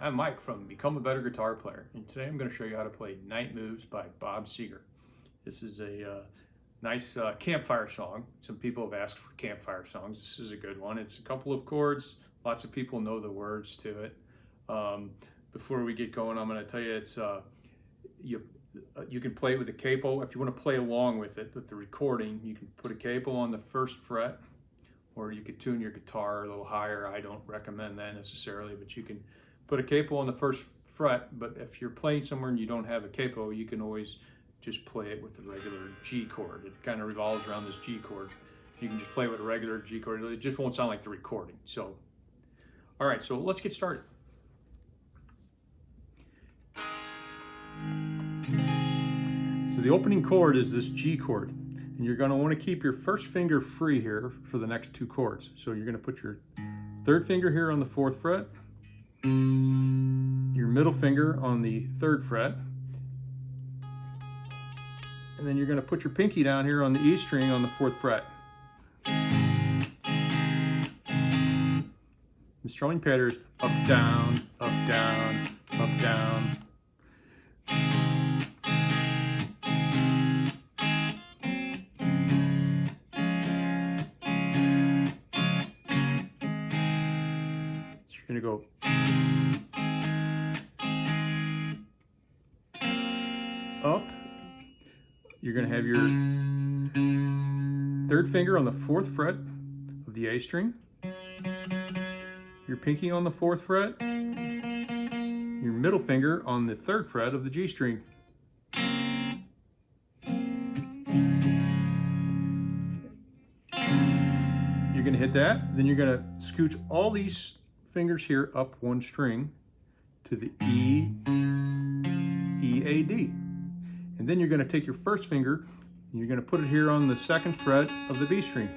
I'm Mike from Become a Better Guitar Player, and today I'm going to show you how to play Night Moves by Bob Seger. This is a nice campfire song. Some people have asked for campfire songs. This is a good one. It's a couple of chords. Lots of people know the words to it. Before we get going, I'm going to tell you it's you can play it with a capo. If you want to play along with it, with the recording, you can put a capo on the first fret, or you could tune your guitar a little higher. I don't recommend that necessarily, but you can put a capo on the first fret. But if you're playing somewhere and you don't have a capo, you can always just play it with a regular G chord. It kind of revolves around this G chord. You can just play with a regular G chord. It just won't sound like the recording. So, all right, so let's get started. So the opening chord is this G chord, and you're going to want to keep your first finger free here for the next two chords. So you're going to put your third finger here on the fourth fret, your middle finger on the third fret, and then you're going to put your pinky down here on the E string on the fourth fret. The strumming pattern is up, down, up, down, up, down. You're going to go up. You're going to have your third finger on the fourth fret of the A string, your pinky on the fourth fret, your middle finger on the third fret of the G string. You're going to hit that, then you're going to scooch all these fingers here up one string to the E, E, A, D. And then you're going to take your first finger and you're going to put it here on the second fret of the B string.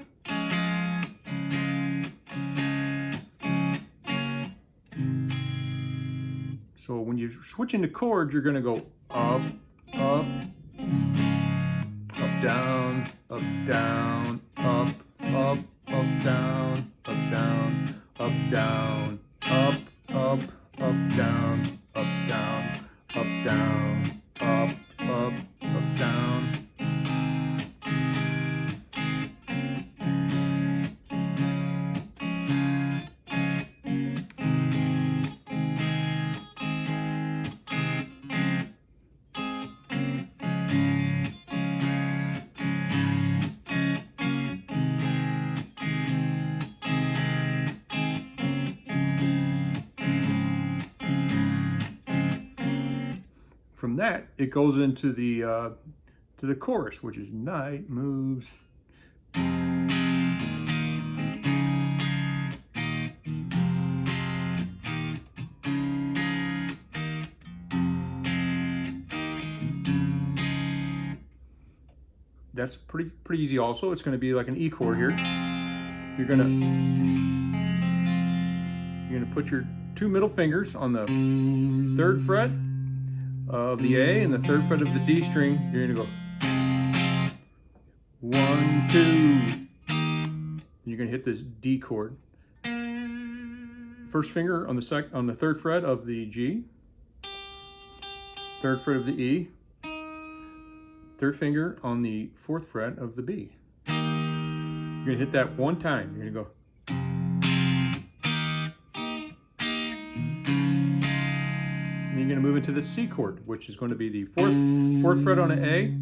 So when you switch into chords, you're going to go up, up, up, down, up, down, up, up, up, down, up, down, up, down, up, up, up, down, up, down, up, down, up, up, up, down. From that, it goes into the to the chorus, which is Night Moves. That's pretty easy. Also, it's going to be like an E chord here. You're going to put your two middle fingers on the third fret of the A and the third fret of the D string. You're going to go 1, 2. You're going to hit this D chord. First finger on the third fret of the G, third fret of the E, third finger on the fourth fret of the B. You're going to hit that one time. You're going to go. You're going to move into the C chord, which is going to be the fourth fret on an A,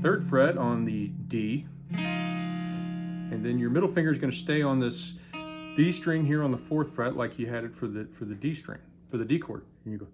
third fret on the D, and then your middle finger is going to stay on this D string here on the fourth fret, like you had it for the D string, for the D chord. And you go.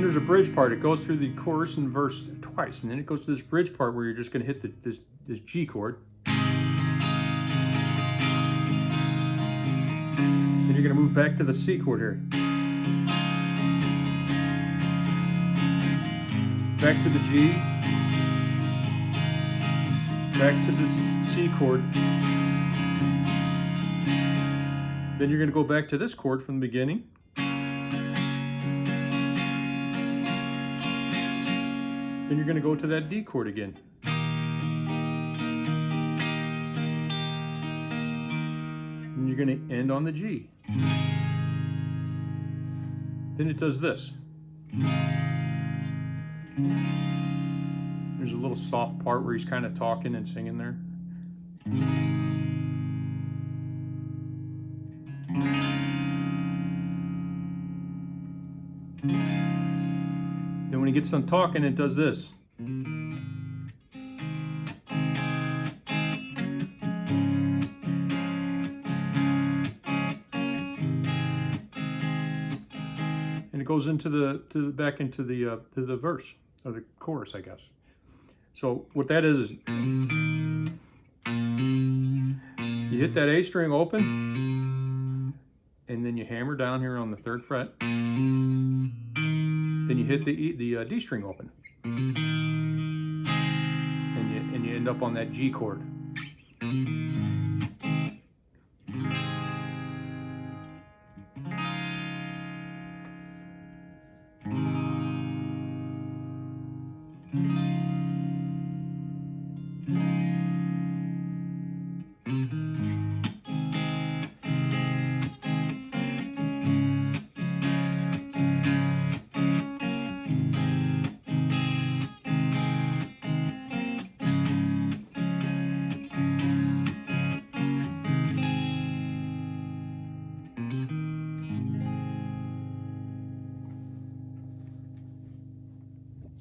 Then there's a bridge part. It goes through the chorus and verse twice, and then it goes to this bridge part where you're just going to hit this G chord. Then you're going to move back to the C chord here. Back to the G. Back to the C chord. Then you're going to go back to this chord from the beginning. Then you're going to go to that D chord again. And you're going to end on the G. Then it does this. There's a little soft part where he's kind of talking and singing there. Then when he gets done talking, it does this. And it goes into back into the verse or the chorus, I guess. So what that is you hit that A string open, and then you hammer down here on the 3rd fret. Then you hit the D string open, and you end up on that G chord.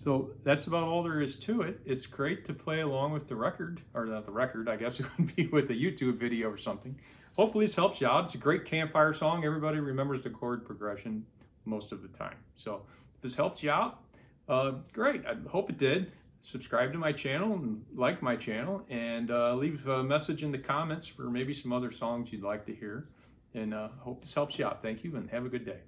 So that's about all there is to it. It's great to play along with the record, or not the record, I guess it would be with a YouTube video or something. Hopefully this helps you out. It's a great campfire song. Everybody remembers the chord progression most of the time. So if this helps you out, great. I hope it did. Subscribe to my channel and like my channel, and leave a message in the comments for maybe some other songs you'd like to hear. And hope this helps you out. Thank you, and have a good day.